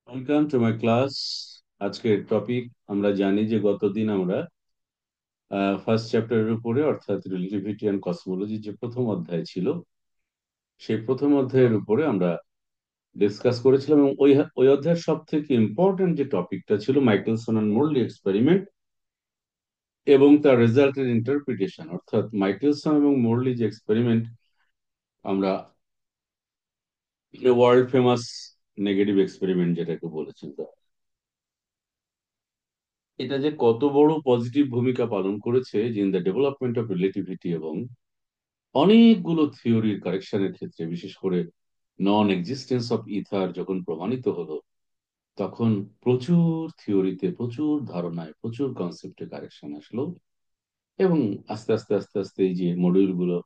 Welcome to my class. আজকের topic, আমরা জানি যে গতদিন আমরা ফার্স্ট চ্যাপ্টারের উপরে অর্থাৎ রিলেটিভিটি অ্যান্ড কসমোলজি যে প্রথম অধ্যায় ছিল, সেই প্রথম অধ্যায়ের উপরে আমরা ডিসকাস করেছিলাম এবং ওই অধ্যায়ের সব থেকে ইম্পর্টেন্ট যে টপিকটা ছিল মাইকেলসন অ্যান্ড মোরলি এক্সপেরিমেন্ট এবং তার রেজাল্টের ইন্টারপ্রিটেশন। অর্থাৎ মাইকেলসন এবং মোরলি যে এক্সপেরিমেন্ট, আমরা ওয়ার্ল্ড ফেমাস নেগেটিভ এক্সপেরিমেন্ট যেটাকে বলেছেন, এটা যে কত বড় পজিটিভ ভূমিকা পালন করেছে যে in the development of relativity এবং অনেকগুলো থিওরির কারেকশনের ক্ষেত্রে, বিশেষ করে নন এক্সিস্টেন্স অফ ইথার যখন প্রমাণিত হলো, তখন প্রচুর থিওরিতে, প্রচুর ধারণায়, প্রচুর কনসেপ্টে কারেকশন আসলো। এবং আস্তে আস্তে আস্তে আস্তে এই যে মডিউলগুলো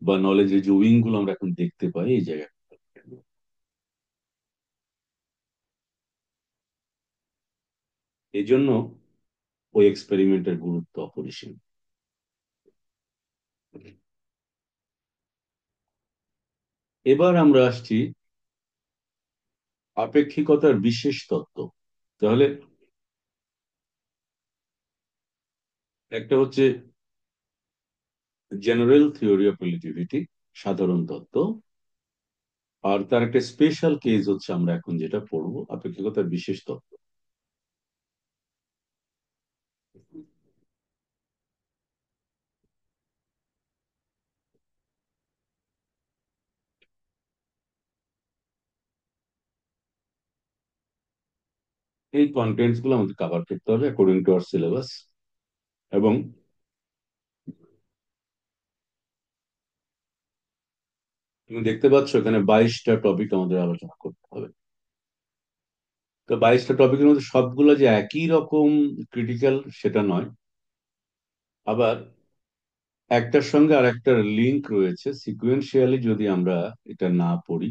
বা নলেজের যে উইং গুলো আমরা এখন দেখতে পাই এই জায়গায়, এই জন্য ওই এক্সপেরিমেন্টের গুরুত্ব অপরিসীম। এবার আমরা আসছি আপেক্ষিকতার বিশেষ তত্ত্ব। তাহলে একটা হচ্ছে জেনারেল থিওরি অফ রিলেটিভিটি, সাধারণ তত্ত্ব। আর তার একটা স্পেশাল কেস হচ্ছে আমরা এখন যেটা পড়বো, আপেক্ষিকতার বিশেষ তত্ত্ব। এই কন্টেন্টস গুলো আমাদের কভার করতে হবে অ্যাকর্ডিং টু আওয়ার সিলেবাস। এবং তুমি দেখতে পাচ্ছ এখানে 22টা টপিক আমাদের আলোচনা করতে হবে। তো 22টা টপিকের মধ্যে সবগুলো যে একই রকম ক্রিটিক্যাল সেটা নয়, আবার একটার সঙ্গে আর একটার লিঙ্ক রয়েছে। সিকুয়েন্সিয়ালি যদি আমরা এটা না পড়ি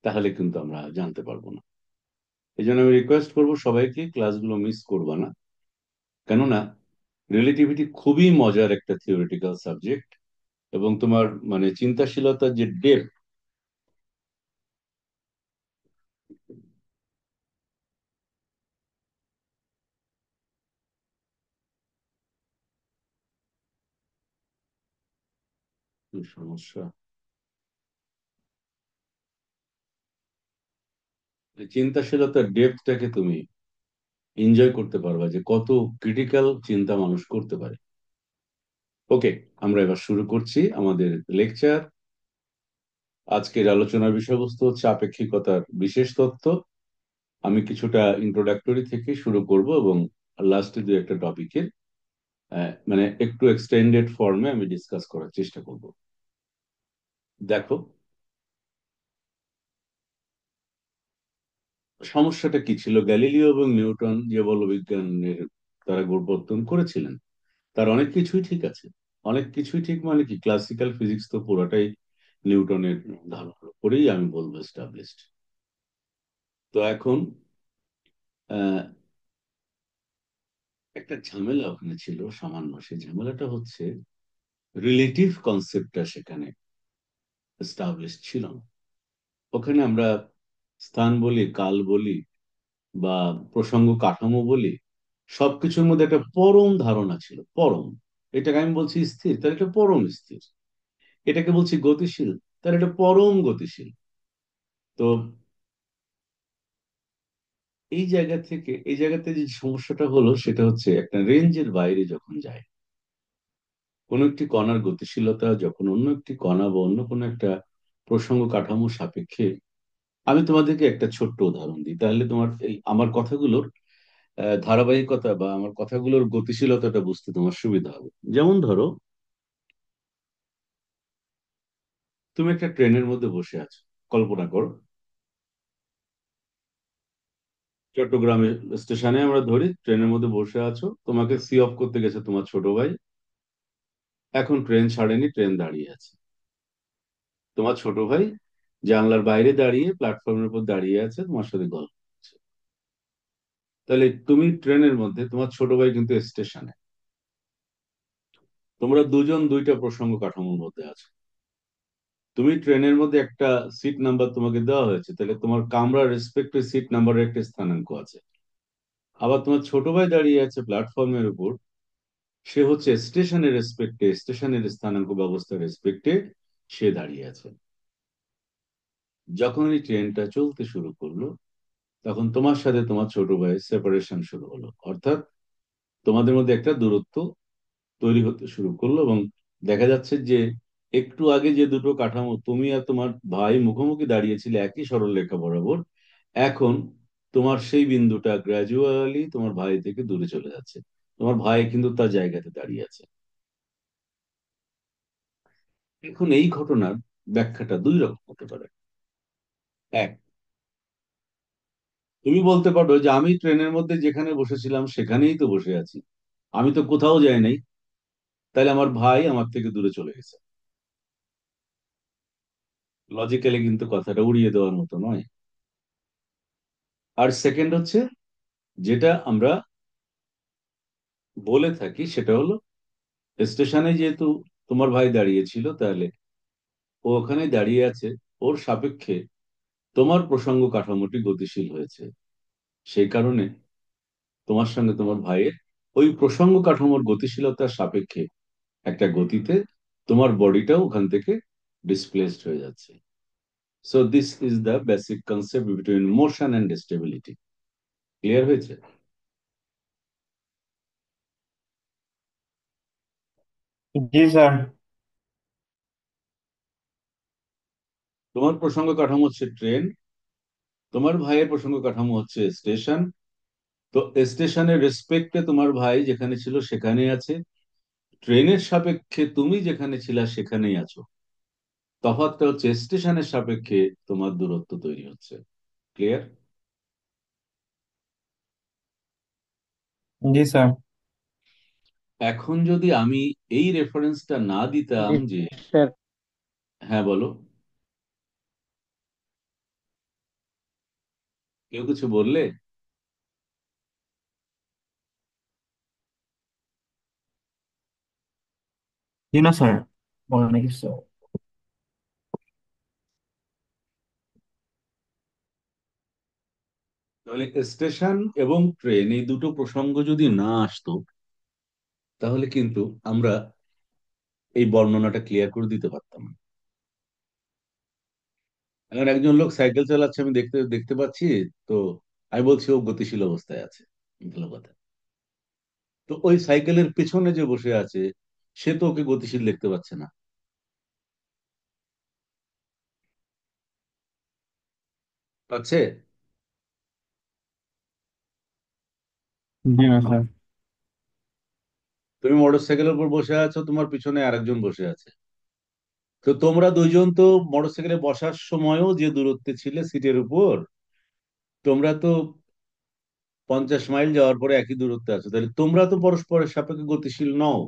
তাহলে কিন্তু আমরা জানতে পারবো না। এই জন্য আমি রিকোয়েস্ট করবো সবাইকে ক্লাসগুলো মিস করবা না, কেননা রিলেটিভিটি খুবই মজার একটা থিওরিটিক্যাল সাবজেক্ট। এবং তোমার মানে চিন্তাশীলতার যে ডেপথ, সমস্যা, এই চিন্তাশীলতার ডেপথটাকে তুমি এনজয় করতে পারবা, যে কত ক্রিটিক্যাল চিন্তা মানুষ করতে পারে। ওকে, আমরা এবার শুরু করছি আমাদের লেকচার। আজকের আলোচনার বিষয়বস্তু হচ্ছে আপেক্ষিকতার বিশেষ তত্ত্ব। আমি কিছুটা ইন্ট্রোডাক্টরি থেকে শুরু করব এবং লাস্টে দু একটা টপিকের মানে একটু এক্সটেন্ডেড ফর্মে আমি ডিসকাস করার চেষ্টা করব। দেখো, সমস্যাটা কি ছিল। গ্যালিলিও এবং নিউটন যে বলবিজ্ঞানের তারা প্রবর্তন করেছিলেন, তার অনেক কিছুই ঠিক আছে। অনেক কিছুই ঠিক মানে কি, ক্লাসিক্যাল ফিজিক্স তো পুরোটাই নিউটনের ধারণার উপরেই আমি বলবো এস্টাবলিশড। তো এখন আহ, একটা ঝামেলা ওখানে ছিল সামান্য। সেই ঝামেলাটা হচ্ছে রিলেটিভ কনসেপ্টটা সেখানে এস্টাবলিশ ছিল না। ওখানে আমরা স্থান বলি, কাল বলি বা প্রসঙ্গ কাঠামো বলি, সবকিছুর মধ্যে একটা পরম ধারণা ছিল, পরম। এটাকে আমি বলছি স্থির, তাহলে এটা পরম স্থির। এটাকে বলছি গতিশীল, তাহলে এটা পরম গতিশীল। তো এই জায়গাতে যে সমস্যাটা হলো সেটা হচ্ছে একটা রেঞ্জের বাইরে যখন যায় কোনো একটি কণার গতিশীলতা, যখন অন্য একটি কণা বা অন্য কোনো একটা প্রসঙ্গ কাঠামো সাপেক্ষে। আমি তোমাদেরকে একটা ছোট্ট উদাহরণ দিই, তাহলে তোমার এই আমার কথাগুলোর ধারাবাহিকতা বা আমার কথাগুলোর গতিশীলতাটা বুঝতে তোমার সুবিধা হবে। যেমন ধরো, তুমি একটা ট্রেনের মধ্যে বসে আছো। কল্পনা করো, চট্টগ্রামে স্টেশনে আমরা ধরি, ট্রেনের মধ্যে বসে আছো, তোমাকে সি অফ করতে গেছে তোমার ছোট ভাই। এখন ট্রেন ছাড়েনি, ট্রেন দাঁড়িয়ে আছে। তোমার ছোট ভাই জানলার বাইরে দাঁড়িয়ে প্ল্যাটফর্মের উপর দাঁড়িয়ে আছে, তোমার সাথে গল্প করছে। তাহলে তুমি ট্রেনের মধ্যে, তোমার ছোট ভাই কিন্তু স্টেশনে, তোমরা দুজন দুইটা প্রসঙ্গ কাঠামোর মধ্যে আছো। তুমি ট্রেনের মধ্যে একটা সিট নাম্বার তোমাকে দেওয়া হয়েছে, তাহলে তোমার কামরা রেসপেক্টে সিট নাম্বারের একটা স্থানাঙ্ক আছে। আবার তোমার ছোট ভাই দাঁড়িয়ে আছে প্ল্যাটফর্মের উপর, সে হচ্ছে স্টেশনের রেসপেক্টে, স্টেশনের স্থানাঙ্ক ব্যবস্থার রেসপেক্টে সে দাঁড়িয়ে আছে। যখন এই ট্রেনটা চলতে শুরু করলো, তখন তোমার সাথে তোমার ছোট ভাইয়ের সেপারেশন শুরু হলো, অর্থাৎ তোমাদের মধ্যে একটা দূরত্ব তৈরি হতে শুরু করলো। এবং দেখা যাচ্ছে যে একটু আগে যে দুটো কাঠামো তুমি আর তোমার ভাই মুখোমুখি দাঁড়িয়েছিলে একই সরলরেখা বরাবর, এখন তোমার সেই বিন্দুটা গ্র্যাজুয়ালি তোমার ভাই থেকে দূরে চলে যাচ্ছে। তোমার ভাই কিন্তু তার জায়গাতে দাঁড়িয়ে আছে। এখন এই ঘটনার ব্যাখ্যাটা দুই রকম হতে পারে। এক, তুমি বলতে পারো যে আমি ট্রেনের মধ্যে যেখানে বসেছিলাম সেখানেই তো বসে আছি, আমি তো কোথাও যাই নাই, তাহলে আমার ভাই আমার থেকে দূরে চলে গেছে। লজিক্যালি কিন্তু কথাটা উড়িয়ে দেওয়ার মতো নয়। আর সেকেন্ড হচ্ছে, যেটা আমরা বলে থাকি সেটা হলো, স্টেশনে যেহেতু তোমার ভাই দাঁড়িয়ে ছিল, তাহলে ও ওখানে দাঁড়িয়ে আছে, ওর সাপেক্ষে তোমার প্রসঙ্গ কাঠামোটি গতিশীল হয়েছে। সেই কারণে তোমার সঙ্গে তোমার ভাইয়ের ওই প্রসঙ্গ কাঠামোর গতিশীলতার সাপেক্ষে একটা গতিতে তোমার বডিটাও ওখান থেকে ডিসপ্লেসড হয়ে যাচ্ছে। So this is the basic concept between motion and stability. Clear হয়েছে? জি স্যার। তোমার প্রসঙ্গ কাঠামো হচ্ছে ট্রেন, তোমার ভাইয়ের প্রসঙ্গ কাঠামো হচ্ছে স্টেশন। তো স্টেশনের রেসপেক্টে তোমার ভাই যেখানে ছিল সেখানেই আছে, ট্রেনের সাপেক্ষে তুমি যেখানে ছিলা সেখানেই আছো। তফাৎটা হচ্ছে স্টেশনের সাপেক্ষে তোমার দূরত্ব তৈরি হচ্ছে। ক্লিয়ার? জি স্যার। এখন যদি আমি এই রেফারেন্সটা না দিতাম জি যে, স্যার। হ্যাঁ বলো, কেউ কিছু বললে? জি না স্যার, বলেন না কিছু। তাহলে স্টেশন এবং ট্রেন এই দুটো প্রসঙ্গ যদি না আসতো, তাহলে কিন্তু আমরা এই বর্ণনাটা ক্লিয়ার করে দিতে পারতাম না। এখন একজন লোক সাইকেল চালাচ্ছে, আমি দেখতে দেখতে পাচ্ছি, তো আমি বলছি ও গতিশীল অবস্থায় আছে, ভালো কথা। তো ওই সাইকেলের পেছনে যে বসে আছে, সে তো ওকে গতিশীল দেখতে পাচ্ছে না, পাচ্ছে? জি না স্যার। তুমি মোটর সাইকেলের উপর বসে আছো, তোমার পিছনে আরেকজন বসে আছে। তো তোমরা দুইজন তো মোটর সাইকেলে বসার সময়ও যে দূরত্বে ছিলে সিটের উপর, তোমরা তো 50 মাইল যাওয়ার পরে একই দূরত্বে আছো, তাহলে তোমরা তো পরস্পরের সাপেক্ষে গতিশীল নও।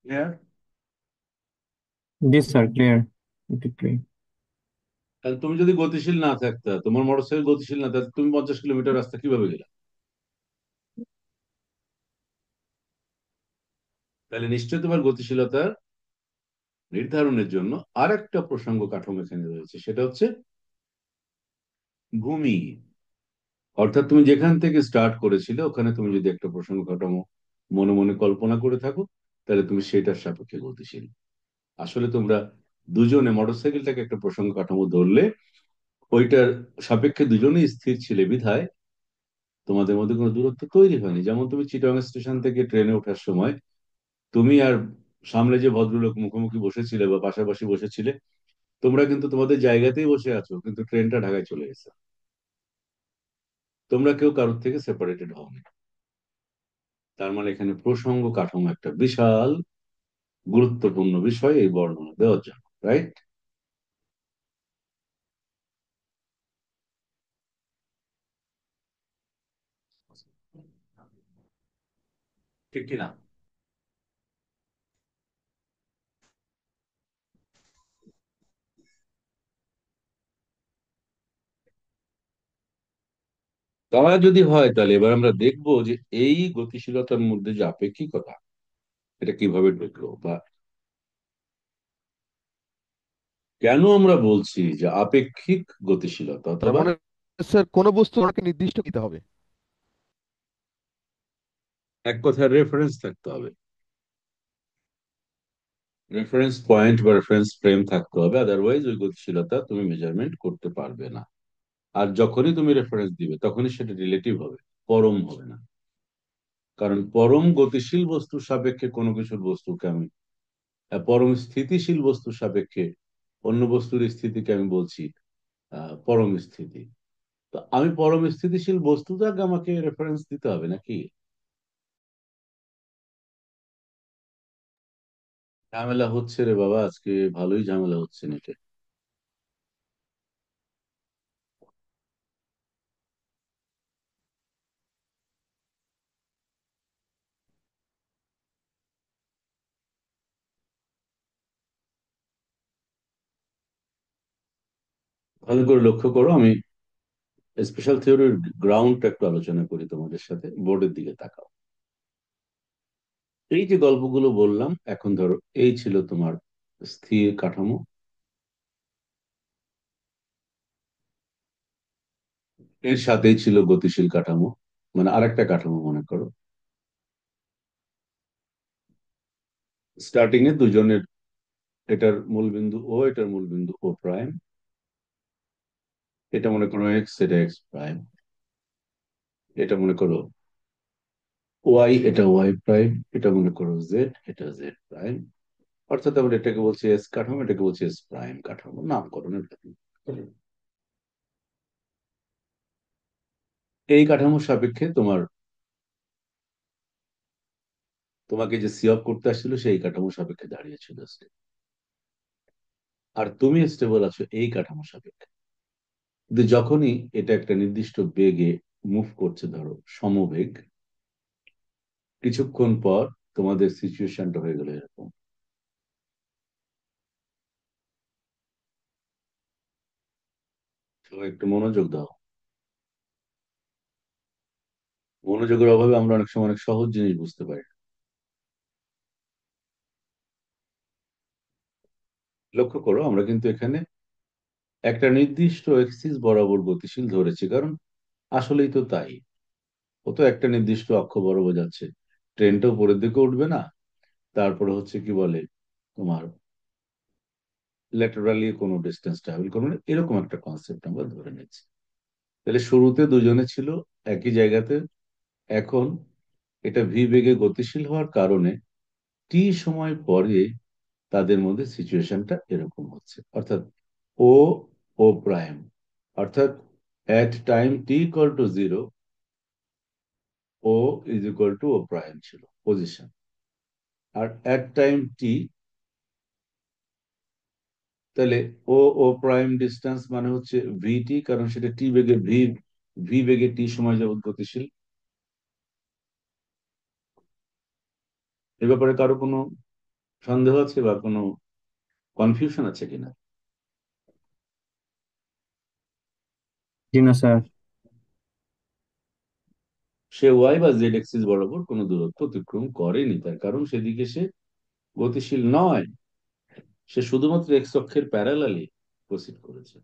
হ্যাঁ। জি স্যার, ক্লিয়ার, ক্লিয়ার। তাহলে তুমি যদি গতিশীল না থাকতা, তোমার মোটর সাইকেল গতিশীল না থাকতো, তুমি 50 কিলোমিটার রাস্তা কিভাবে গেলা? তাহলে নিশ্চয়ই তোমার গতিশীলতা নির্ধারণের জন্য আরেকটা প্রসঙ্গ কাঠামো এখানে রয়েছে, সেটা হচ্ছে ভূমি। অর্থাৎ তুমি যেখান থেকে স্টার্ট করেছিলে ওখানে তুমি যদি একটা প্রসঙ্গ কাঠামো মনে মনে কল্পনা করে থাকো, তাহলে তুমি সেটার সাপেক্ষে গতিশীল। আসলে তোমরা দুজনে মোটরসাইকেলটাকে একটা প্রসঙ্গ কাঠামো ধরলে, ওইটার সাপেক্ষে দুজনেই স্থির ছিলে বিধায় তোমাদের মধ্যে কোনো দূরত্ব তৈরি হয়নি। যেমন তুমি চিটাগাং স্টেশন থেকে ট্রেনে ওঠার সময় তুমি আর সামনে যে ভদ্রলোক মুখোমুখি বসেছিলে বা পাশাপাশি বসেছিলে, তোমরা কিন্তু তোমাদের জায়গাতেই বসে আছো, কিন্তু ট্রেনটা ঢাকায় চলে গেছে। তোমরা কেউ কারোর থেকে সেপারেটেড হওনি। তার মানে এখানে প্রসঙ্গ কাঠামো একটা বিশাল গুরুত্বপূর্ণ বিষয় এই বর্ণনা দেওয়ার জন্য, রাইট? ঠিক কিনা? তা যদি হয় তাহলে এবার আমরা দেখবো যে এই গতিশীলতার মধ্যে যে আপেক্ষিকতা, এটা কিভাবে ঢুকলো, বা কেন আমরা বলছি যে আপেক্ষিক গতিশীলতা, তার অথবা মানে স্যার কোনো বস্তু আমাকে নির্দিষ্ট দিতে হবে। এক কথায় রেফারেন্স থাকতে হবে, রেফারেন্স পয়েন্ট বা রেফারেন্স ফ্রেম থাকতে হবে, আদারওয়াইজ ওই গতিশীলতা তুমি মেজারমেন্ট করতে পারবে না। আর যখনই তুমি রেফারেন্স দিবে তখনই সেটা রিলেটিভ হবে, পরম হবে না। কারণ পরম গতিশীল বস্তুর সাপেক্ষে কোনো কিছুর বস্তুকে আমি, পরম স্থিতিশীল বস্তুর সাপেক্ষে অন্য বস্তুর স্থিতিকে আমি বলছি পরম স্থিতি। তো আমি পরম স্থিতিশীল বস্তুটাকে আমাকে রেফারেন্স দিতে হবে নাকি? ঝামেলা হচ্ছে রে বাবা, আজকে ভালোই ঝামেলা হচ্ছে নেটে। ভালো করে লক্ষ্য করো, আমি স্পেশাল থিওরির গ্রাউন্ডটা একটু আলোচনা করি তোমাদের সাথে, বোর্ডের দিকে তাকাও। এই যে গল্পগুলো বললাম, এখন ধরো এই ছিল তোমার স্থির কাঠামো, এর সাথেই ছিল গতিশীল কাঠামো, মানে আরেকটা কাঠামো মনে করো। স্টার্টিং এ দুজনের, এটার মূলবিন্দু ও, এটার মূলবিন্দু ও প্রাইম, এটা মনে করো এক্স, এটা এক্স প্রাইম, এটা মনে করো ওয়াই, এটা ওয়াই প্রাইম, এটা মনে করো জেড, এটা জেড প্রাইম। অর্থাৎ আমরা এটাকে বলছি এস কাঠামো, এটাকে বলছি এস প্রাইম কাঠামো, নামকরণের ব্যাপার। এই কাঠামোর সাপেক্ষে তোমাকে যে সি অফ করতে আসছিল সেই কাঠামোর সাপেক্ষে দাঁড়িয়েছিল step। আর তুমি স্টেবল আছো এই কাঠামোর সাপেক্ষে। কিন্তু যখনই এটা একটা নির্দিষ্ট বেগে মুভ করছে, ধরো সমবেগ, কিছুক্ষণ পর তোমাদের সিচুয়েশনটা হয়ে গেল এরকম। তো একটু মনোযোগ দাও। মনোযোগের অভাবে আমরা অনেক সময় অনেক সহজ জিনিস বুঝতে পারি না। লক্ষ্য করো, আমরা কিন্তু এখানে একটা নির্দিষ্ট এক্সিস বরাবর গতিশীল ধরেছি, কারণ আসলেই তো তাই। ও তো একটা নির্দিষ্ট অক্ষ বরাবর যাচ্ছে, ট্রেনটাও উপরের দিকে উঠবে না। তারপরে হচ্ছে কি বলে তোমার ল্যাটারালি কোনো ডিস্টেন্স ট্রাভেল করবে না, এরকম একটা কনসেপ্ট আমরা ধরে নিচ্ছি। তাহলে শুরুতে দুজনে ছিল একই জায়গাতে, এখন এটা ভি বেগে গতিশীল হওয়ার কারণে টি সময় পরে তাদের মধ্যে সিচুয়েশনটা এরকম হচ্ছে, অর্থাৎ ও, ও প্রাইম, অর্থাৎ at time T equal to zero, O is equal to O prime ছিল পজিশন। আর অ্যাট টাইম টি, তাহলে ও, ও প্রাইম ডিস্টেন্স মানে হচ্ছে ভিটি, কারণ সেটা টি বেগে ভি, ভি বেগে টি সময় যাবত গতিশীল। এ ব্যাপারে কারো কোনো সন্দেহ আছে বা কোনো কনফিউশন আছে কিনা? জি না স্যার। সে ওয়াই বা জেড এক্সিস বরাবর কোনো দূরত্ব অতিক্রম করেনি, তার কারণ সেদিকে সে গতিশীল নয়, সে শুধুমাত্র এক্স অক্ষের প্যারালালি প্রসিড করেছে।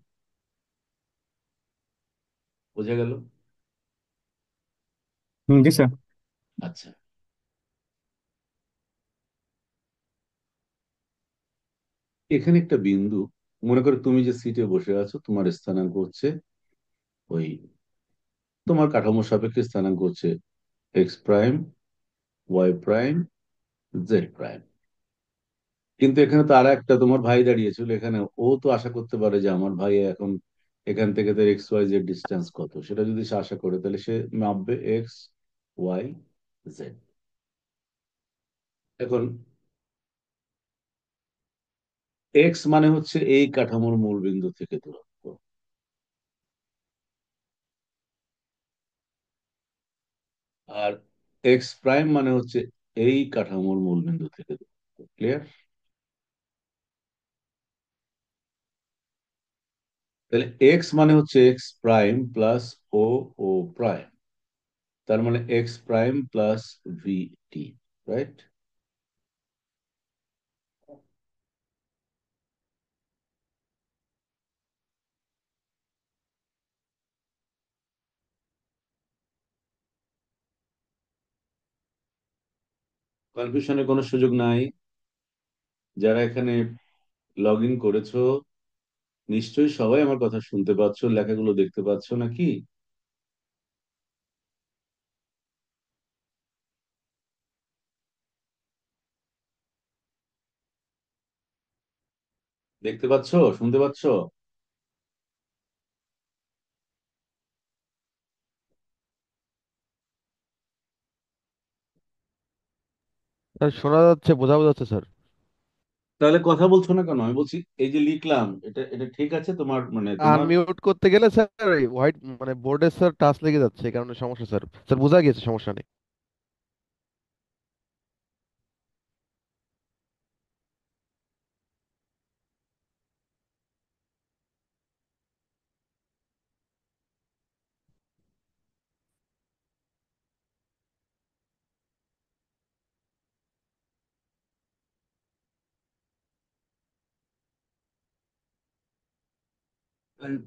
বোঝা গেল? জি স্যার। আচ্ছা, এখানে একটা বিন্দু, মনে করো তুমি যে সিটে বসে আছো, তোমার স্থানাঙ্ক হচ্ছে ওই, তোমার কাঠামোর সাপেক্ষে স্থানাঙ্ক হচ্ছে x prime, Y prime, Z prime. কিন্তু এখানে তো আর একটা তোমার ভাই দাঁড়িয়েছিল এখানে, ও তো আশা করতে পারে যে আমার ভাই এখন এখান থেকে তার এক্স ওয়াই জেড ডিস্টেন্স কত, সেটা যদি সে আশা করে তাহলে সে মাপবে এক্স ওয়াই জেড। এখন এক্স মানে হচ্ছে এই কাঠামোর মূল বিন্দু থেকে দূরত্ব, আর এক্স প্রাইম মানে হচ্ছে এই কাঠামোর মূল বিন্দু থেকে দূরত্ব। ক্লিয়ার? তাহলে এক্স মানে হচ্ছে x prime plus O O prime, তার মানে x prime plus v t, right? কনফিউশনের কোনো সুযোগ নাই। যারা এখানে লগ ইন করেছো নিশ্চয়ই সবাই আমার কথা শুনতে পাচ্ছ, লেখাগুলো দেখতে পাচ্ছ নাকি? দেখতে পাচ্ছ, শুনতে পাচ্ছ? স্যার শোনা যাচ্ছে, বোঝা যাচ্ছে স্যার। তাহলে কথা বলছো না কেন? আমি বলছি এই যে লিখলাম, এটা এটা ঠিক আছে তোমার, মানে তোমার। আনমিউট করতে গেলে স্যার হোয়াইট মানে বোর্ডে স্যার টাচ লেগে যাচ্ছে, এই কারণে সমস্যা স্যার। স্যার বোঝা গিয়েছে, সমস্যা নেই।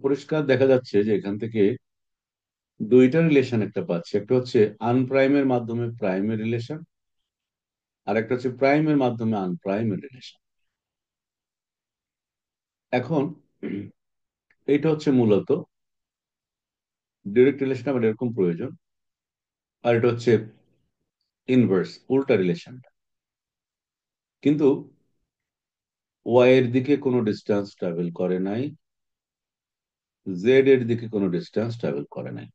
পরিষ্কার দেখা যাচ্ছে যে এখান থেকে দুইটা রিলেশন একটা পাচ্ছি। একটা হচ্ছে আনপ্রাইমের মাধ্যমে প্রাইমের রিলেশন, আর একটা হচ্ছে প্রাইমের মাধ্যমে আনপ্রাইমের রিলেশন। এখন এইটা হচ্ছে মূলত ডিরেক্ট রিলেশন, আমার এরকম প্রয়োজন। আর এটা হচ্ছে ইনভার্স, উল্টা রিলেশনটা। কিন্তু ওয়াই এর দিকে কোনো ডিস্টেন্স ট্রাভেল করে নাই, জেড এর দিকে কোনো ডিস্টেন্স ট্রাভেল করে নাই।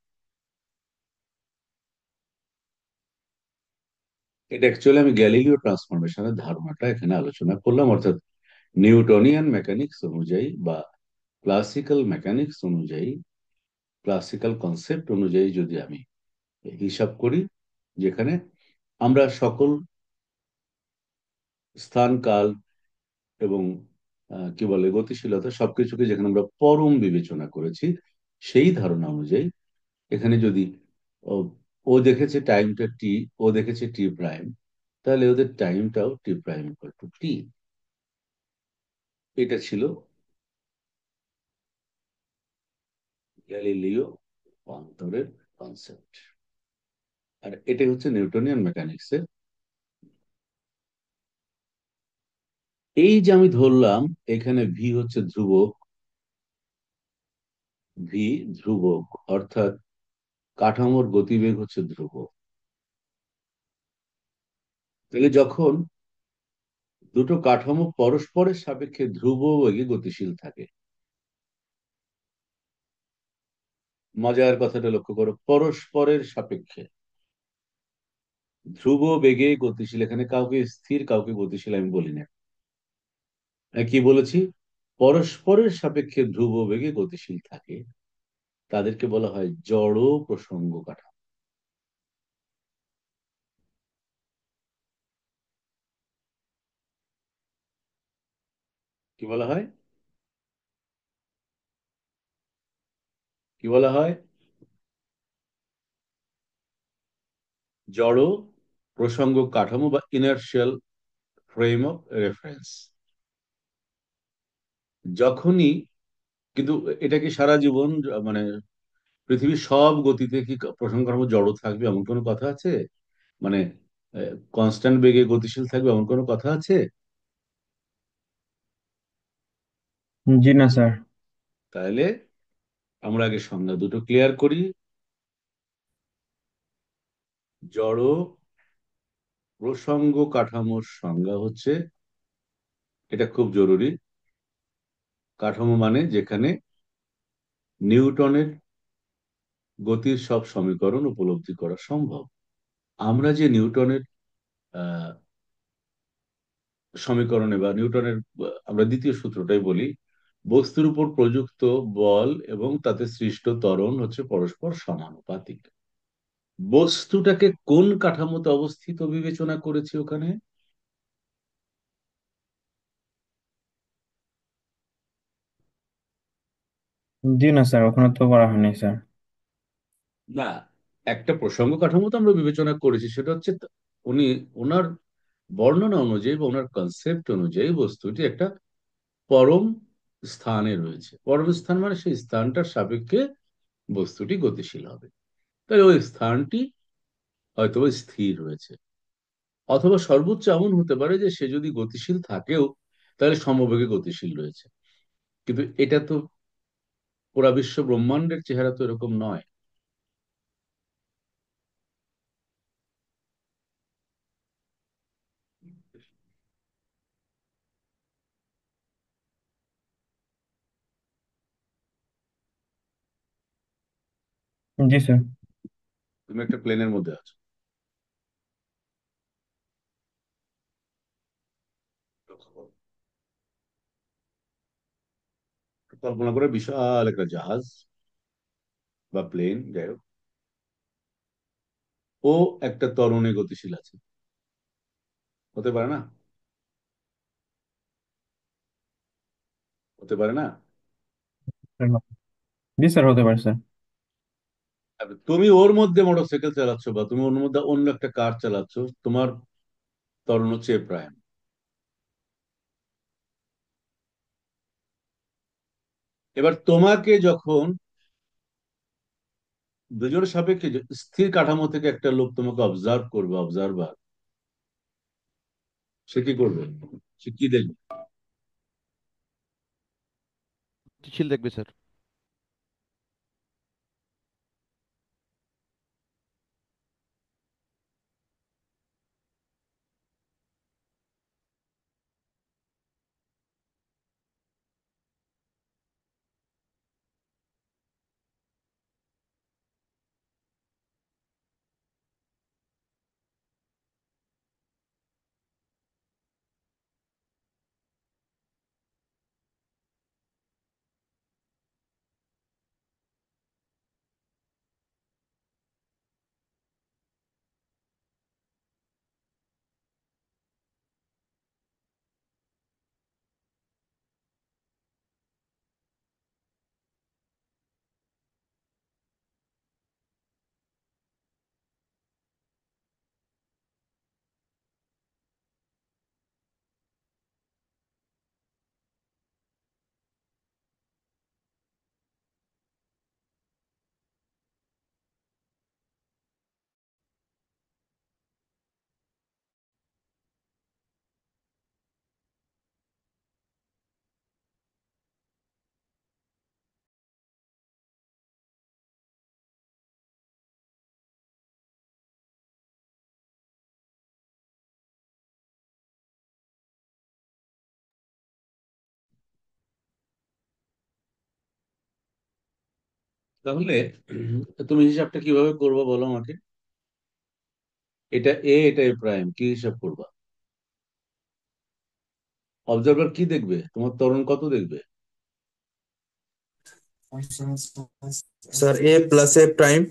এটা অ্যাকচুয়ালি আমি গ্যালিলিও ট্রান্সফরমেশনের ধারণাটা এখানে আলোচনা করলাম, অর্থাৎ নিউটনিয়ান মেকানিক্স অনুযায়ী বা ক্লাসিক্যাল মেকানিক্স অনুযায়ী, ক্লাসিক্যাল কনসেপ্ট অনুযায়ী যদি আমি হিসাব করি, যেখানে আমরা সকল স্থান কাল এবং কি বলে গতিশীলতা সবকিছুকে যেখানে আমরা পরম বিবেচনা করেছি, সেই ধারণা অনুযায়ী এখানে যদি ও ও দেখেছে টাইমটা টি, ও দেখেছে টি প্রাইম, তাহলে ওদের টাইমটাও টি প্রাইম ইকুয়াল টু টি। এটা ছিল গ্যালিলিও অন্তরের কনসেপ্ট। আর এটাই হচ্ছে নিউটনিয়ান মেকানিক্সের। এই যে আমি ধরলাম এখানে ভি হচ্ছে ধ্রুবক, ভি ধ্রুবক, অর্থাৎ কাঠামোর গতিবেগ হচ্ছে ধ্রুবক। তাহলে যখন দুটো কাঠামো পরস্পরের সাপেক্ষে ধ্রুব বেগে গতিশীল থাকে, মজার কথাটা লক্ষ্য করো, পরস্পরের সাপেক্ষে ধ্রুব বেগে গতিশীল, এখানে কাউকে স্থির কাউকে গতিশীল আমি বলি না। কি বলেছি? পরস্পরের সাপেক্ষে ধ্রুব বেগে গতিশীল থাকে, তাদেরকে বলা হয় জড় প্রসঙ্গ কাঠামো। কি বলা হয়? কি বলা হয়? জড় প্রসঙ্গ কাঠামো বা ইনার্শিয়াল ফ্রেম অফ রেফারেন্স। যখনই, কিন্তু এটা কি সারা জীবন, মানে পৃথিবীর সব গতিতে কি প্রসঙ্গ কাঠামো জড় থাকবে এমন কোনো কথা আছে? মানে কনস্ট্যান্ট বেগে গতিশীল থাকবে এমন কোনো কথা আছে? জি না স্যার। তাহলে আমরা আগে সংজ্ঞা দুটো ক্লিয়ার করি। জড় প্রসঙ্গ কাঠামোর সংজ্ঞা হচ্ছে, এটা খুব জরুরি, কাঠামো মানে যেখানে নিউটনের গতির সব সমীকরণ উপলব্ধি করা সম্ভব। আমরা যে নিউটনের আহ, সমীকরণে বা নিউটনের আমরা দ্বিতীয় সূত্রটাই বলি, বস্তুর উপর প্রযুক্ত বল এবং তাতে সৃষ্ট ত্বরণ হচ্ছে পরস্পর সমানুপাতিক। বস্তুটাকে কোন কাঠামোতে অবস্থিত বিবেচনা করেছি ওখানে? জি না স্যার, ওখানে তো করা হয়নি স্যার। না, একটা প্রসঙ্গ কাঠামো তো আমরা বিবেচনা করেছি, সেটা হচ্ছে উনি ওনার বর্ণনা অনুযায়ী বা ওনার কনসেপ্ট অনুযায়ী বস্তুটি একটা পরম স্থানে রয়েছে। পরম স্থান মানে সেই স্থানটার সাপেক্ষে বস্তুটি গতিশীল হবে। তাই ওই স্থানটি হয়তো স্থির রয়েছে, অথবা সর্বোচ্চ এমন হতে পারে যে সে যদি গতিশীল থাকেও তাহলে সমবেগে গতিশীল রয়েছে। কিন্তু এটা তো পুরা বিশ্ব ব্রহ্মাণ্ডের চেহারা তো এরকম নয়। জি স্যার। তুমি একটা প্লেনের মধ্যে আছো, কল্পনা করে বিশাল একটা জাহাজ বা প্লেন, যাই হোক, ও একটা ত্বরণে গতিশীল আছে, হতে পারে না? হতে পারে না? জি স্যার, হতে পারে স্যার। আর তুমি ওর মধ্যে মোটরসাইকেল চালাচ্ছ বা তুমি ওর মধ্যে অন্য একটা কার চালাচ্ছ, তোমার ত্বরণ হচ্ছে এ প্রাইম। এবার তোমাকে যখন দুজনের সাপেক্ষে স্থির কাঠামো থেকে একটা লোক তোমাকে অবজার্ভ করবে, অবজারভার, সে কি করবে? সে কি দেখবে? ছিল দেখবে স্যার। তাহলে তুমি হিসাবটা কিভাবে করবো বলো আমাকে। এটা এ, এটা এ প্রাইম, কি হিসাব করবা? অবজারভার কি দেখবে? তোমার ত্বরণ কত দেখবে? স্যার এ প্লাস এ প্রাইম।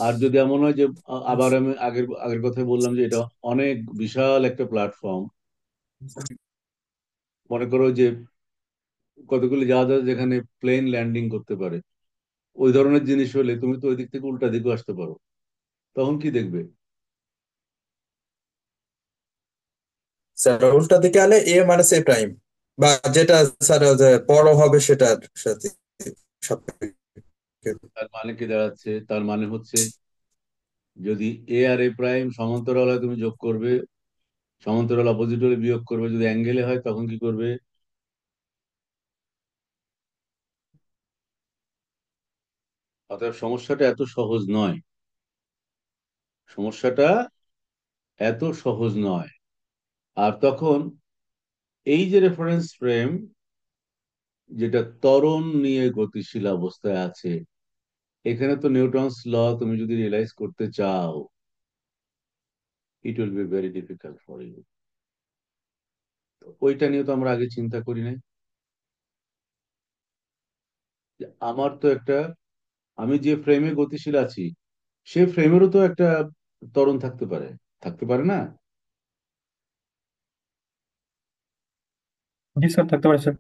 আর যদি এমন হয় যে আবার আমি আগের আগের কথাই বললাম যে এটা অনেক বিশাল একটা প্ল্যাটফর্ম, মনে করো যে কতগুলি জাহাজ আছে যেখানে প্লেন ল্যান্ডিং করতে পারে, ওই ধরনের জিনিস হলে তুমি তো ওই দিক থেকে উল্টা দিকেও আসতে পারো, তখন কি দেখবে? স্যার উল্টা দিকে আলে এ মাইনাস এ প্রাইম, বা যেটা স্যার যে বড় হবে সেটার সাথে সাপেক্ষে। তার মানে কি দাঁড়াচ্ছে? তার মানে হচ্ছে যদি এ আর এ প্রাইম সমান্তরাল হয় তুমি যোগ করবে, সমান্তরাল অপোজিট হলে বিয়োগ করবে, যদি অ্যাঙ্গেলে হয় তখন কি করবে? অতএব সমস্যাটা এত সহজ নয়, সমস্যাটা এত সহজ নয়। আর তখন এই যে রেফারেন্স ফ্রেম, যেটা ত্বরণ নিয়ে গতিশীল অবস্থায় আছে, এখানে তো নিউটনস ল তুমি যদি রিয়েলাইজ করতে চাও, it will be very difficult for you. ওইটা নিয়ে তো আমরা আগে চিন্তা করি নাই। যে আমার তো একটা, আমি যে ফ্রেমে গতিশীল আছি সে ফ্রেমেরও তো একটা ত্বরণ থাকতে পারে, থাকতে পারে না? জি স্যার, থাকতে পারে স্যার।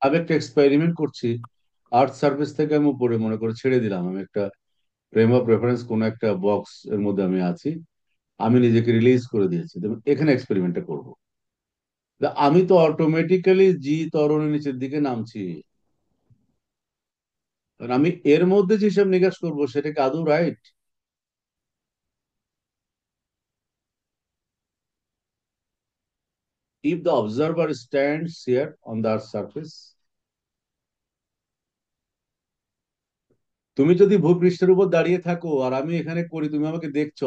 আমি একটা এক্সপেরিমেন্ট করছি, আর্থ সার্ফেস থেকে আমি উপরে মনে করে ছেড়ে দিলাম, আমি একটা ফ্রেম অফ রেফারেন্স কোন একটা বক্স এর মধ্যে আমি আছি, আমি নিজেকে রিলিজ করে দিয়েছি, তো এখানে এক্সপেরিমেন্টটা করব। তা আমি তো অটোমেটিক্যালি জি ত্বরণের নিচের দিকে নামছি, কারণ আমি এর মধ্যে যে হিসাব নিকাশ করবো সেটা কি আদৌ right? If the observer stands here on the earth surface, তুমি যদি ভূপৃষ্ঠের উপর দাঁড়িয়ে থাকো আর আমি এখানে করি, তুমি আমাকে দেখছো,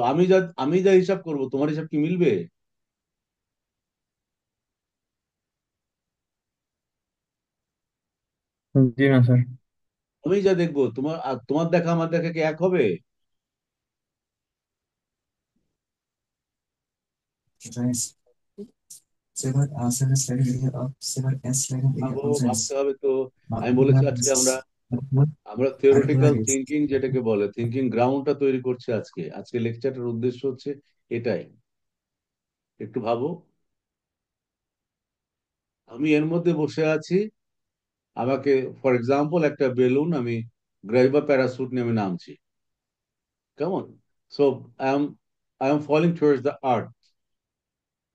আমি যা হিসাব করব তোমার হিসাব কি মিলবে? জি না স্যার। আমি যা দেখবো তোমার আর তোমার দেখা আমার দেখা কি এক হবে? ভাবো, ভাবতে হবে তো। আমি বলেছি আজকে আমরা আমরা থিওরিটিক্যাল থিঙ্কিং যেটাকে বলে থিঙ্কিং গ্রাউন্ডটা তৈরি করছি আজকে। আজকে লেকচারটার উদ্দেশ্য হচ্ছে এটাই। একটু ভাবো, আমি এর মধ্যে বসে আছি, আমাকে ফর এক্সাম্পল একটা বেলুন, আমি গ্রাইভ বা প্যারাসুট নিয়ে আমি নামছি, কেমন? So I am falling towards the earth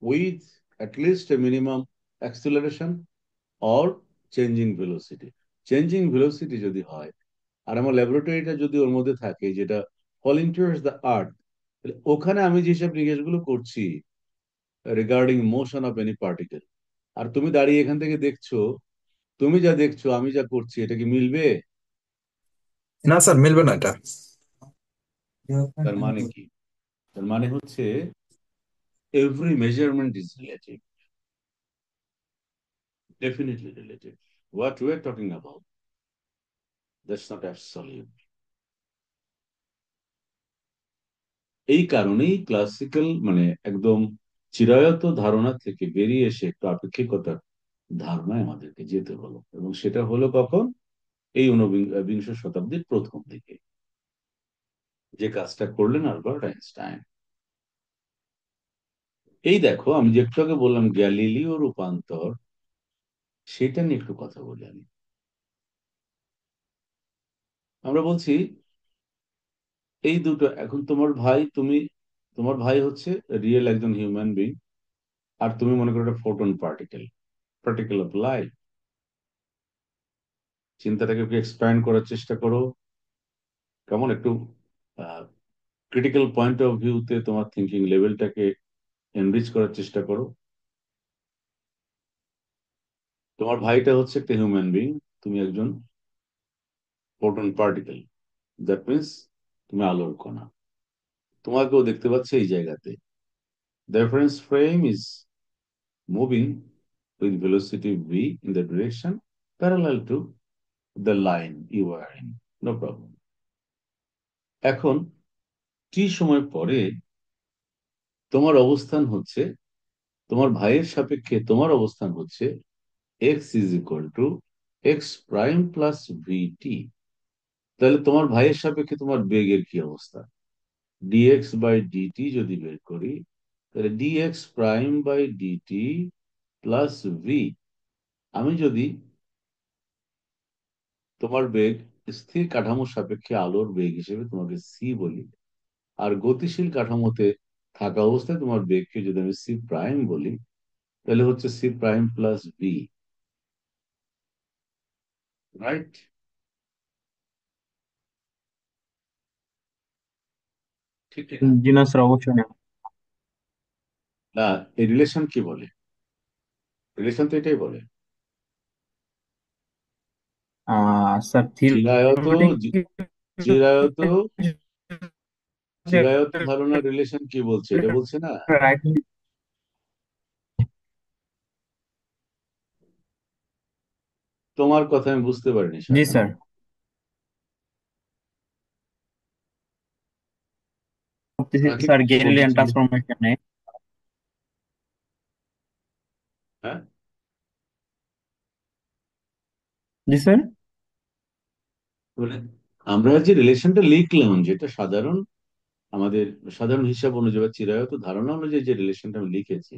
with at least a minimum acceleration or changing velocity. Changing velocity যদি হয় আর আমার ল্যাবরেটরিটা যদি ওর মধ্যে থাকে যেটা ফলিং টুয়ার্ডস দ্য আর্থ, তাহলে ওখানে আমি যেসব নিকেশগুলো করছি regarding motion of any particle, আর তুমি দাঁড়িয়ে এখান থেকে দেখছো, তুমি যা দেখছো আমি যা করছি, এটা কি মিলবে? না স্যার, মিলবে না এটা। তার মানে কি? তার মানে হচ্ছে every measurement is relative, definitely relative. What we are talking about, that's not absolute. এই কারণেই ক্লাসিক্যাল মানে একদম চিরায়ত ধারণা থেকে বেরিয়ে এসে একটু আপেক্ষিকতার ধারণায় আমাদেরকে যেতে হলো, এবং সেটা হলো কখন? এই ঊনবিংশ শতাব্দীর প্রথম দিকে যে কাজটা করলেন আলবার্ট আইনস্টাইন। এই দেখো, আমি যে একটু আগে বললাম গ্যালিলিও রূপান্তর, সেটা নিয়ে একটু কথা বলি আমি। আমরা বলছি এই দুটো, এখন তোমার ভাই, তোমার ভাই হচ্ছে রিয়েল একজন হিউম্যান বিং, আর তুমি মনে করো একটা photon particle, particle of light. চিন্তাটাকে একটু এক্সপ্যান্ড করার চেষ্টা করো, কেমন একটু ক্রিটিক্যাল পয়েন্ট অফ ভিউতে তোমার থিঙ্কিং লেভেলটাকে এনরিচ করার চেষ্টা করো। তোমার ভাইটা হচ্ছে একটা হিউম্যান বিং, তুমি একজন ফোটন পার্টিকেল, দ্যাট মিনস তুমি আলোর কণা। তোমাকেও দেখতে পাচ্ছে এই জায়গাতে। The reference frame is moving with velocity v in the direction parallel to the line you are in. No problem. এখন টি সময় পরে তোমার অবস্থান হচ্ছে, তোমার ভাইয়ের সাপেক্ষে তোমার অবস্থান হচ্ছে x is equal to x prime plus v t. তাহলে তোমার ভাইয়ের সাপেক্ষে তোমার বেগের কি অবস্থা? ডিএক্স বাই ডিটি যদি বের করি, তাহলে DX prime by DT plus V. আমি যদি তোমার বেগ স্থির কাঠামোর সাপেক্ষে আলোর বেগ হিসেবে তোমাকে সি বলি, আর গতিশীল কাঠামোতে থাকা অবস্থায় তোমার বেগকে যদি আমি সি প্রাইম বলি, তাহলে হচ্ছে C prime plus B, right? ঠিক ঠিক না? জি না স্যার, অবশ্যই না। না, এই রিলেশন কি বলে? রিলেশন তো এটাই বলে। স্যার চিরায়ত থিওরিটিক্যালি চিরায়ত চিরায়ত ধারণার রিলেশন কি বলছে? এটা বলছে না? রাইট। তোমার কথা আমি বুঝতে পারিনি জি শাহজাহান। স্যার। নাকি স্যার কিছু বলতে গ্যালিলিয়ান চাইলে? ট্রান্সফরমেশনে। হ্যাঁ, জি স্যার। মানে আমরা যে রিলেশনটা লিখলাম, যেটা সাধারণ আমাদের সাধারণ হিসাব অনুযায়ী বা চিরায়ত ধারণা অনুযায়ী যে রিলেশনটা আমি লিখেছি,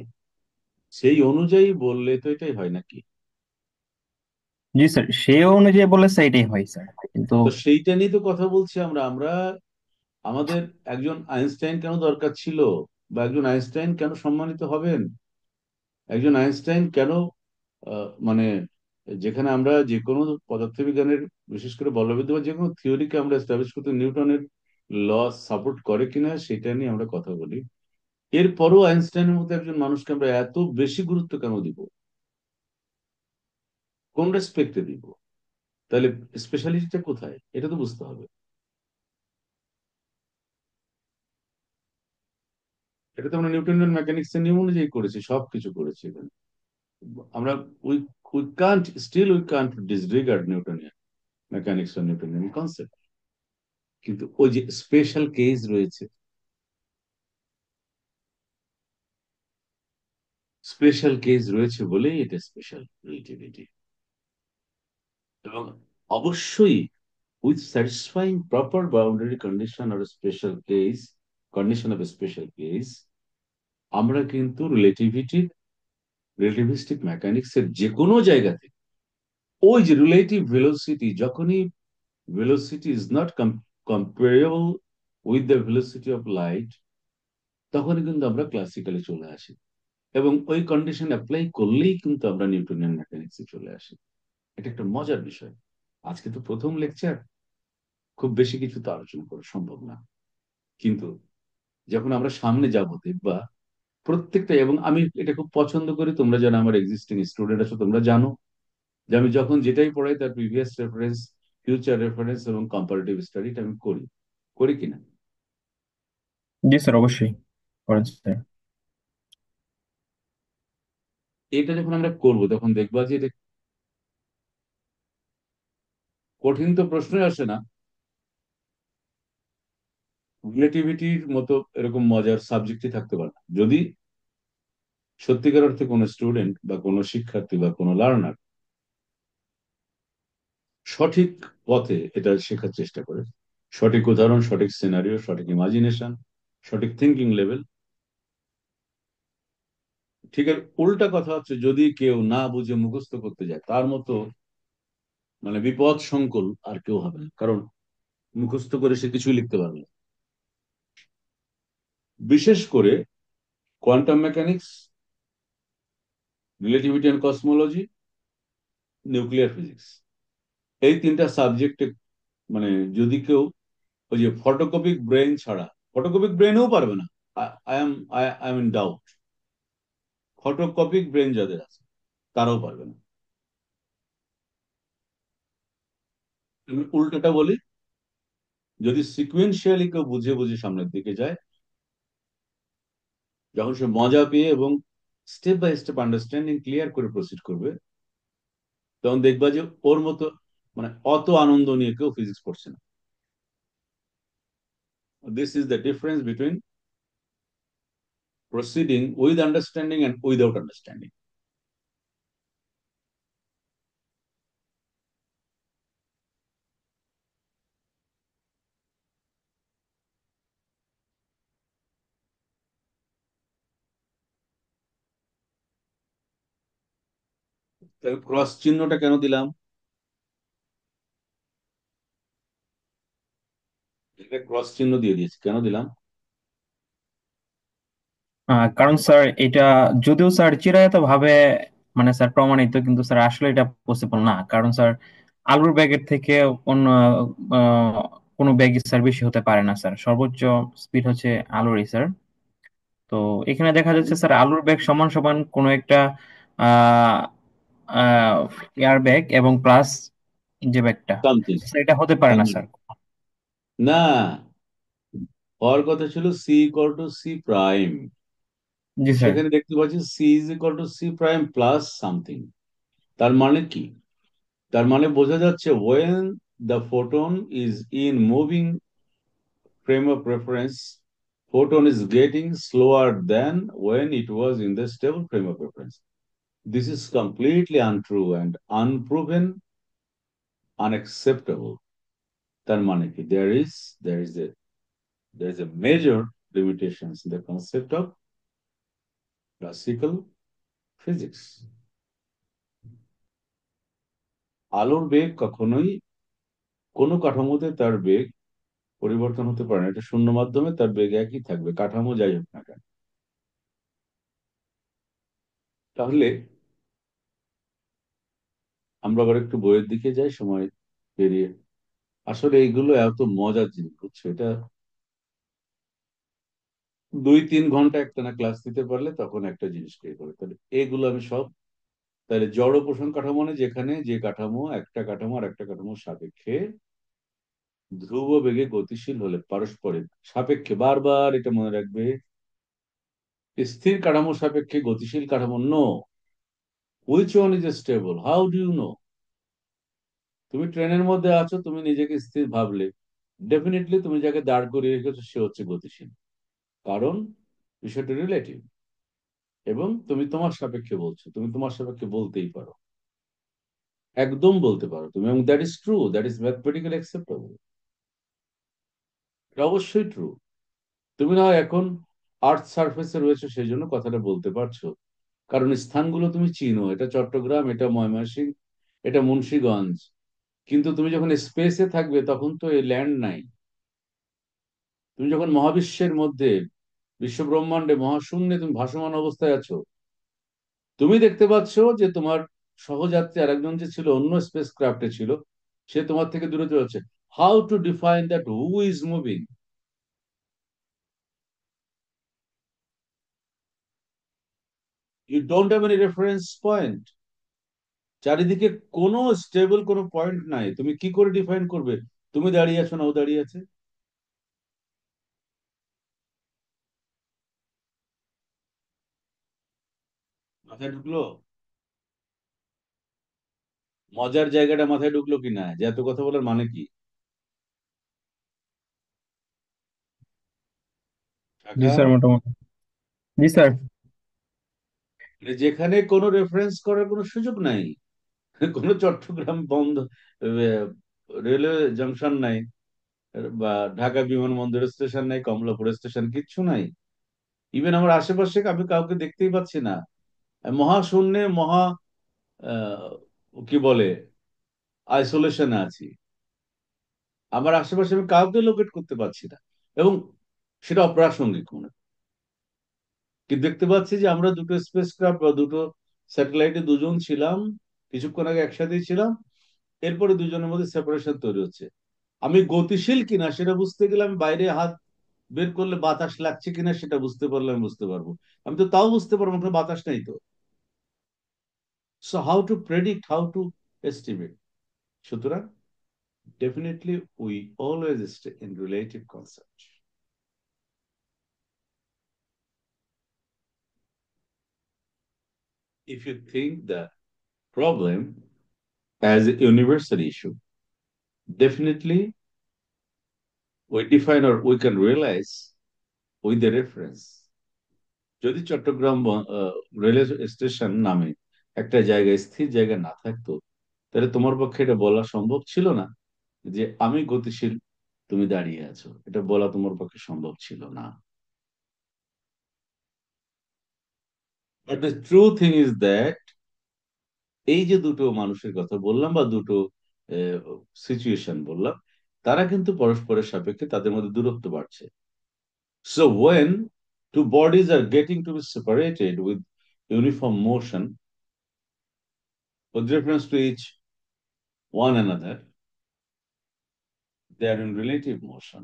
সেই অনুযায়ী বললে তো এটাই হয় নাকি? জি স্যার, সে অনুযায়ী বলেছে এটাই হয় স্যার, কিন্তু তো সেইটা নিয়ে তো কথা বলছি আমরা আমরা আমাদের একজন আইনস্টাইন কেন দরকার ছিল, বা একজন আইনস্টাইন কেন সম্মানিত হবেন, একজন আইনস্টাইন কেন মানে যেখানে আমরা যে কোনো পদার্থবিজ্ঞানের, বিশেষ করে বলবিদ্যা বা যে কোনো থিওরিকে আমরা এস্টাবলিশ করতে নিউটনের ল সাপোর্ট করে কিনা সেটা নিয়ে আমরা কথা বলি। এরপরও আইনস্টাইনের মতো একজন মানুষকে আমরা এত বেশি গুরুত্ব কেন দিব, কোন রেসপেক্টে দিব? তাহলে স্পেশালিটিটা কোথায়, এটা তো বুঝতে হবে। এটা তো আমরা নিউটনিয়ান মেকানিক্স এর নিয়ম অনুযায়ী করেছি, সবকিছু করেছি এখানে। আমরা we we can't disregard Newtonian mechanics or Newtonian concept, কিন্তু ওই যে স্পেশাল কেস রয়েছে, স্পেশাল কেস রয়েছে বলেই এটা স্পেশাল রিলেটিভিটি। এবং অবশ্যই with satisfying proper boundary condition আর special case, condition of special case, আমরা কিন্তু রিলেটিভিস্টিক মেকানিক্স এর যে কোনো জায়গা থেকে ওই যে রিলেটিভ ভেলোসিটি, যখনই velocity is not comparable with the velocity of light, তখনই কিন্তু আমরা ক্লাসিক্যালি চলে আসি, এবং ওই কন্ডিশন অ্যাপ্লাই করলেই কিন্তু আমরা নিউটনিয়ান মেকানিক্সে চলে আসি। এটা একটা মজার বিষয়। আজকে তো প্রথম লেকচার, খুব বেশি কিছু তো আলোচনা করা সম্ভব না, কিন্তু যখন আমরা সামনে যাব দেখবা প্রত্যেকটা, এবং আমি এটা খুব পছন্দ করি, তোমরা যারা আমার এক্সিস্টিং স্টুডেন্ট আছো তোমরা জানো যে আমি যখন যেটাই পড়াই তার প্রিভিয়াস রেফারেন্স, ফিউচার রেফারেন্স এবং কম্পারেটিভ স্টাডিটা আমি করি, করি কিনা? জি স্যার অবশ্যই করেন স্যার। এটা যখন আমরা করব তখন দেখবা যে এটা কঠিন তো প্রশ্নই আসে না, রিলেটিভিটির মতো এরকম মজার সাবজেক্টই থাকতে পারে না, যদি সত্যিকার অর্থে কোনো স্টুডেন্ট বা কোনো শিক্ষার্থী বা কোনো লার্নার সঠিক পথে এটা শেখার চেষ্টা করে, সঠিক উদাহরণ, সঠিক সিনারিও, সঠিক ইমাজিনেশন, সঠিক থিঙ্কিং লেভেল। ঠিক এর উল্টা কথা হচ্ছে যদি কেউ না বুঝে মুখস্থ করতে যায়, তার মতো মানে বিপদ সংকুল আর কেউ হবে না, কারণ মুখস্থ করে সে কিছুই লিখতে পারবে না। বিশেষ করে quantum mechanics, relativity and cosmology, nuclear physics, এই তিনটা সাবজেক্টে মানে যদি কেউ ওই যে ফটোকপিক ব্রেন ছাড়া, ফটোকপিক ব্রেনও পারবে না, I am in doubt, photocopic brain যাদের আছে তারাও পারবে না। আমি উল্টোটা বলি, যদি সিকুয়েন্সিয়ালি কেউ বুঝে বুঝে সামনের দিকে যায়, যখন সে মজা পেয়ে এবং step by step understanding clear করে প্রসিড করবে, তখন দেখবা যে ওর মতো মানে অত আনন্দ নিয়ে কেউ ফিজিক্স পড়ছে না। This is the difference between proceeding with understanding and without understanding. তাহলে ক্রস চিহ্নটা কেন দিলাম? এটা ক্রস চিহ্ন দিয়ে দিয়েছি, কেন দিলাম? কারণ স্যার এটা যদিও স্যার চিরায়ত ভাবে মানে স্যার প্রমাণিত, কিন্তু স্যার আসলে এটা পসিবল না। কারণ স্যার আলুর ব্যাগের থেকে অন্য আহ, কোনো ব্যাগই স্যার বেশি হতে পারে না স্যার, সর্বোচ্চ স্পিড হচ্ছে আলুরই স্যার। তো এখানে দেখা যাচ্ছে স্যার আলুর ব্যাগ সমান সমান কোনো একটা আহ এয়ার ব্যাগ এবং প্লাস যে ব্যাগটা, সামথিং, স্যার এটা হতে পারে তার না মানে স্যার। না, হওয়ার কথা ছিল C equal to C prime, জি স্যার। সেখানে দেখতে পাচ্ছি C is equal to C prime plus something. তার মানে কি? তার মানে বোঝা যাচ্ছে when the photon is in moving frame of reference, photon is getting slower than when it was in the stable frame of reference. This is completely untrue and unproven, unacceptable. তার মানে কি? There is a major limitations in the concept of classical physics. আলোর বেগ কখনোই কোনো কাঠামোতে তার বেগ পরিবর্তন হতে পারে না, এটা শূন্য মাধ্যমে তার বেগ একই থাকবে, কাঠামো যাই হোক না কেন। তাহলে আমরা আবার একটু বইয়ের দিকে যাই সময় পেরিয়ে। আসলে এইগুলো এত মজার জিনিস, বুঝছো? এটা 2-3 ঘন্টা একটানা ক্লাস দিতে পারলে তখন একটা জিনিস ক্লিয়ার করে। তাহলে এগুলো আমি সব, তাহলে জড় পোষণ কাঠামো মানে যেখানে যে কাঠামো একটা কাঠামো আর একটা কাঠামোর সাপেক্ষে ধ্রুব বেগে গতিশীল হলে, পারস্পরিক সাপেক্ষে, বারবার এটা মনে রাখবে, স্থির কাঠামো সাপেক্ষে গতিশীল কাঠামো no. Which one is stable, how do you know? তুমি ট্রেনের মধ্যে আছো, তুমি নিজেকে স্থির ভাবলে, ডেফিনেটলি তুমি যাকে দাঁড় করিয়ে রেখেছো সে হচ্ছে গতিশীল, কারণ বিষয়টা রিলেটিভ। এবং তুমি তোমার সাপেক্ষে বলছো, তুমি তোমার সাপেক্ষে বলতেই পারো, একদম বলতে পারো তুমি, এবং that is true, that is mathematically acceptable. এটা অবশ্যই ট্রু। তুমি না হয় এখন আর্থ সারফেসে রয়েছে সেই জন্য কথাটা বলতে পারছো, কারণ স্থানগুলো তুমি চিনো, এটা চট্টগ্রাম, এটা ময়মনসিংহ, এটা মুন্সিগঞ্জ। কিন্তু তুমি যখন স্পেসে থাকবে তখন তো এই ল্যান্ড নাই। তুমি যখন মহাবিশ্বের মধ্যে, বিশ্ব ব্রহ্মাণ্ডে মহাশূন্যে তুমি ভাসমান অবস্থায় আছো, তুমি দেখতে পাচ্ছ যে তোমার সহযাত্রী আরেকজন যে ছিল অন্য স্পেস ক্রাফটে ছিল, সে তোমার থেকে দূরে চলে যাচ্ছে। How to define that who is moving? You don't have any reference point. চারিদিকে কোনো স্টেবল কোনো পয়েন্ট নাই, তুমি কি করে ডিফাইন করবে তুমি দাঁড়িয়ে আছো না ও দাঁড়িয়ে আছে? মাথায় ঢুকলো? মজার জায়গাটা মাথায় ঢুকলো কিনা যে এত কথা বলার মানে কি? জি টাকা, স্যার, মোটামুটি। জি স্যার। মানে যেখানে কোনো রেফারেন্স করার কোনো সুযোগ নাই, কোনো চট্টগ্রাম বন্ধ, রেলওয়ে জাংশন নাই, বা ঢাকা বিমানবন্দর স্টেশন নাই, কমলাপুর স্টেশন, কিচ্ছু নাই। ইভেন আমার আশেপাশে আমি কাউকে দেখতেই পাচ্ছি না। মহাশূন্যে মহা আহ, কি বলে, আইসোলেশনে আছি। আমার আশেপাশে আমি কাউকে লোকেট করতে পারছি না, এবং সেটা অপ্রাসঙ্গিক মনে। কিন্তু দেখতে পাচ্ছি যে আমরা দুটো স্পেস ক্রাফট বা দুটো স্যাটেলাইটে দুজন ছিলাম, কিছুক্ষণ আগে একসাথেই ছিলাম, এরপরে দুজনের মধ্যে সেপারেশন তৈরি হচ্ছে। আমি গতিশীল কিনা সেটা বুঝতে গেলে আমি বাইরে হাত বের করলে বাতাস লাগছে কিনা সেটা বুঝতে পারলে আমি বুঝতে পারবো। আমি তো তাও বুঝতে পারবো না, কোনো বাতাস নেই তো। So how to predict, how to estimate? সুতরাং definitely we always stay in relative concept. If you think the problem as a universal issue, definitely we define or we can realize with the reference. যদি Chittagong railway station নামে একটা জায়গায়, স্থির জায়গা না থাকতো, তাহলে তোমার পক্ষে এটা বলা সম্ভব ছিল না যে আমি গতিশীল, তুমি দাঁড়িয়ে আছো, এটা বলা তোমার পক্ষে সম্ভব ছিল না। But the true thing is that, এই যে দুটো মানুষের কথা বললাম বা দুটো সিচুয়েশন বললাম, তারা কিন্তু পরস্পরের সাপেক্ষে তাদের মধ্যে দূরত্ব বাড়ছে। So when two bodies are getting to be separated with uniform motion with reference to each one another, they are in relative motion.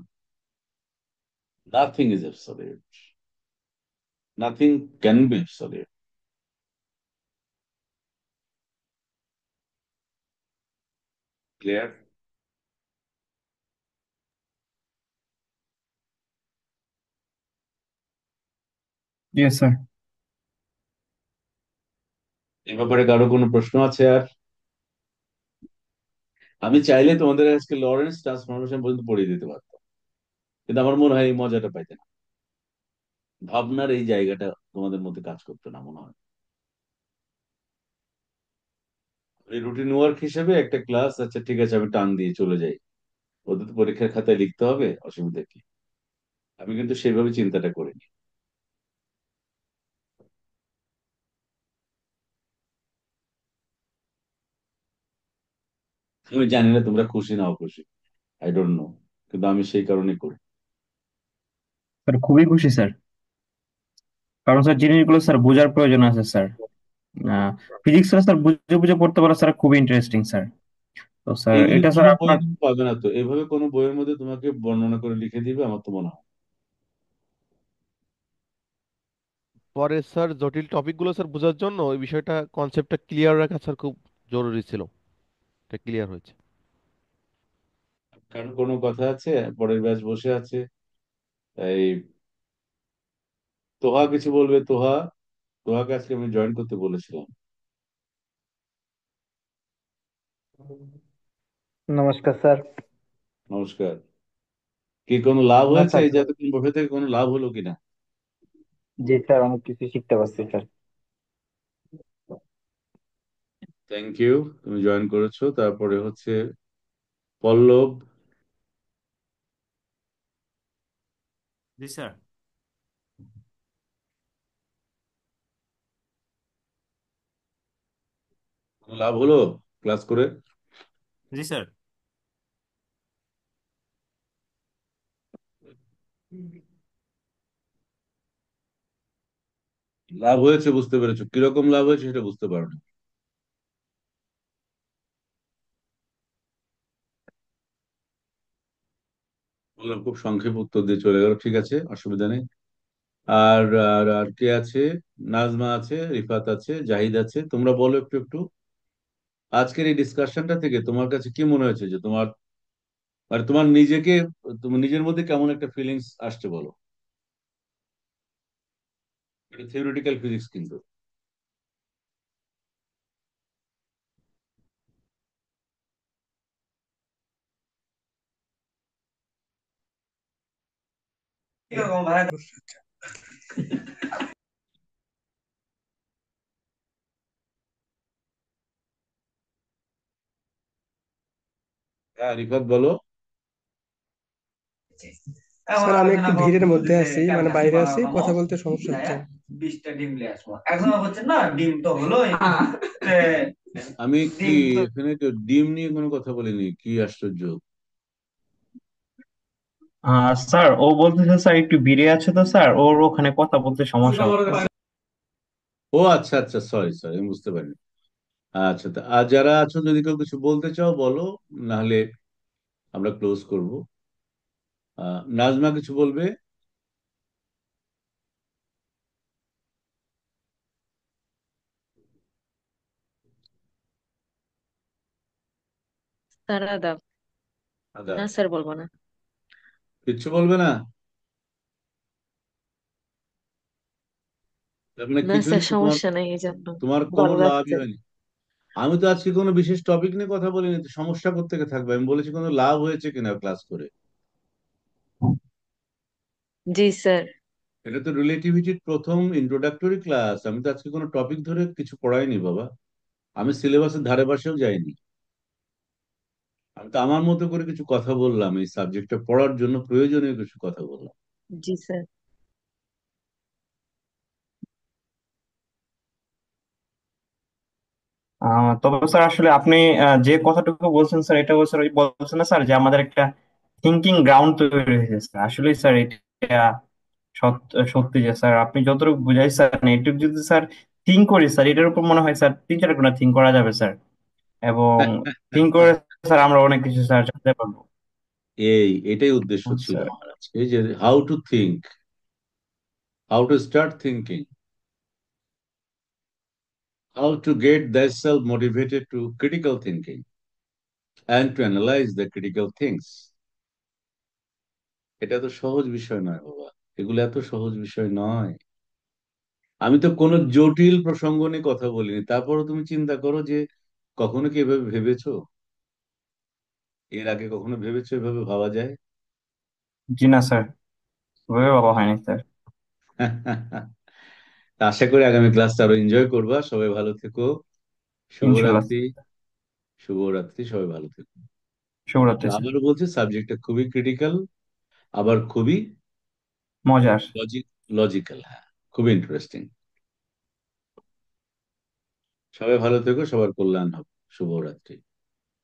Nothing is absolute. Nothing can be absolute. Clear? জি sir. এ ব্যাপারে কারো কোনো প্রশ্ন আছে আর? আমি চাইলে তোমাদের আজকে লরেন্স ট্রান্সফরমেশন পর্যন্ত পড়িয়ে দিতে পারতাম, কিন্তু আমার মনে হয় এই মজাটা পাইতে না, ভাবনার এই জায়গাটা তোমাদের মধ্যে কাজ করতো না মনে হয়। এই রুটিন ওয়ার্ক হিসেবে একটা ক্লাস, আচ্ছা ঠিক আছে আমি টান দিয়ে চলে যাই, ওদের তো পরীক্ষার খাতায় লিখতে হবে, অসুবিধা কি? আমি কিন্তু সেভাবে চিন্তাটা করিনি। আমি জানি না তোমরা খুশি না অখুশি, আই ডোন্ট নো, কিন্তু আমি সেই কারণেই করি। স্যার খুবই খুশি স্যার, কারণ স্যার জিনিসগুলো স্যার বোঝার প্রয়োজন আছে স্যার। ফিজিক্স স্যার বুঝে বুঝে পড়তে পারা স্যার খুবই ইন্টারেস্টিং স্যার। তো স্যার এইভাবে এটা স্যার কোনো বইয়ে আপনার। তুমি পাবে না তো, এইভাবে কোনো বইয়ের মধ্যে তোমাকে বর্ণনা করে লিখে দিবে আমার তো মনে হয়। পরে স্যার জটিল টপিকগুলো স্যার বোঝার জন্য ওই বিষয়টা কনসেপ্টটা ক্লিয়ার রাখা স্যার খুব জরুরি ছিল। এটা ক্লিয়ার হয়েছে। কারণ কোনো কথা আছে, পরের ব্যাচ বসে আছে, এই তোহা কিছু বলবে, তোহা, তোহাকে আজকে আমি জয়েন করতে বলেছিলাম। নমস্কার স্যার। নমস্কার। কি কোনো লাভ না হয়েছে স্যার, এই যে এতক্ষণ বসে থেকে, কোনো লাভ হলো কিনা? জি স্যার, অনেক কিছু শিখতে পারছি স্যার। থ্যাংক ইউ, তুমি জয়েন করেছো। তারপরে হচ্ছে পল্লব। জি স্যার। কোনো লাভ হলো ক্লাস করে? জি স্যার। লাভ হয়েছে বুঝতে পেরেছো, কিরকম লাভ হয়েছে সেটা বুঝতে পারো না। বললাম, খুব সংক্ষেপ উত্তর দিয়ে চলে গেল, ঠিক আছে, অসুবিধা নেই। আর আর আর কে আছে? নাজমা আছে, রিফাত আছে, জাহিদ আছে। তোমরা বলো একটু একটু, আজকের এই ডিসকাশনটা থেকে তোমার কাছে কি মনে হয়েছে, যে তোমার মানে তোমার নিজেকে, তোমার নিজের মধ্যে কেমন একটা ফিলিংস আসছে বলো। এটা থিওরিটিক্যাল ফিজিক্স কিন্তু। হ্যাঁ, রিফাত বলো। স্যার আমি একটু ভিড়ের মধ্যে আছি, মানে বাইরে আছি, কথা বলতে সমস্যা হচ্ছে। 20টা ডিম নিয়ে আসবো এখনো হচ্ছে না, ডিম তো হলোই। তে আমি কি ডিম তো এখানে তো ডিম নিয়ে কোনো কথা বলিনি, কি আশ্চর্য। স্যার ও বলতেছে স্যার একটু ভিড়ে আছে তো স্যার, ওর ওখানে কথা বলতে সমস্যা হচ্ছে। ও আচ্ছা আচ্ছা, সরি সরি, আমি বুঝতে পারিনি। আচ্ছা, তা আর যারা আছো যদি কেউ কিছু বলতে চাও বলো, নাহলে আমরা ক্লোজ করব। নাজমা কিছু বলবে? স্যার আদাব। আদা, না স্যার, বলবো না। কিচ্ছু বলবে না? তার মানে না কিছুই স্যার, তো তোমার, সমস্যা নেই, এই জন্য তোমার কোনো ভালো লাভই লাগছে। হয়নি। আমি তো আজকে কোনো বিশেষ টপিক নিয়ে কথা বলিনি, তো সমস্যা কোত্থেকে থাকবে? আমি বলেছি কোনো লাভ হয়েছে কিনা ক্লাস করে। জি স্যার। এটা তো রিলেটিভিটির প্রথম ইন্ট্রোডাক্টরি ক্লাস, আমি তো আজকে কোনো টপিক ধরে কিছু পড়াইনি বাবা। আমি সিলেবাসের ধারে পাশেও যাইনি। আমি তো আমার মতো করে কিছু কথা বললাম, এই সাবজেক্টটা পড়ার জন্য প্রয়োজনীয় কিছু কথা বললাম। জি স্যার। তবে স্যার আসলে আপনি যে কথাটুকু বলছেন স্যার, এটা স্যার ওই বলছেন না স্যার যে আমাদের একটা থিঙ্কিং গ্রাউন্ড তৈরি হয়েছে স্যার। আসলে স্যার এটা সত্যি যে স্যার আপনি যতটুকু বুঝাই স্যার, এটুকু যদি স্যার থিঙ্ক করি স্যার, এটার উপর মনে হয় স্যার 3-4 গুণা থিঙ্ক করা যাবে স্যার। এবং থিঙ্ক করে স্যার আমরা অনেক কিছু স্যার জানতে পারবো। এটাই উদ্দেশ্য ছিল স্যার আমার আজকে, যে how to think, how to start thinking, how to get thyself motivated to critical thinking and to analyze the critical things. এটা তো সহজ বিষয় নয় বাবা, এগুলো এত সহজ বিষয় নয়। আমি তো কোনো জটিল প্রসঙ্গ নিয়ে কথা বলিনি, তারপরও তুমি চিন্তা করো যে কখনো কি এভাবে ভেবেছো? এর আগে কখনো ভেবেছো এভাবে ভাবা যায়? জি না স্যার, ওইভাবে ভাবা হয়নি স্যার। তা আশা করি আগামী ক্লাসটা আরো এনজয় করবা। সবাই ভালো থেকো। ইনশাল্লাহ। শুভরাত্রি। শুভরাত্রি, সবাই ভালো থেকো। শুভরাত্রি স্যার। আবারও বলছি, সাবজেক্টটা খুবই ক্রিটিক্যাল, আবার খুবই মজার। লজিক্যাল, হ্যাঁ, খুবই ইন্টারেস্টিং। সবাই ভালো থেকো, সবার কল্যাণ হবে। শুভরাত্রি।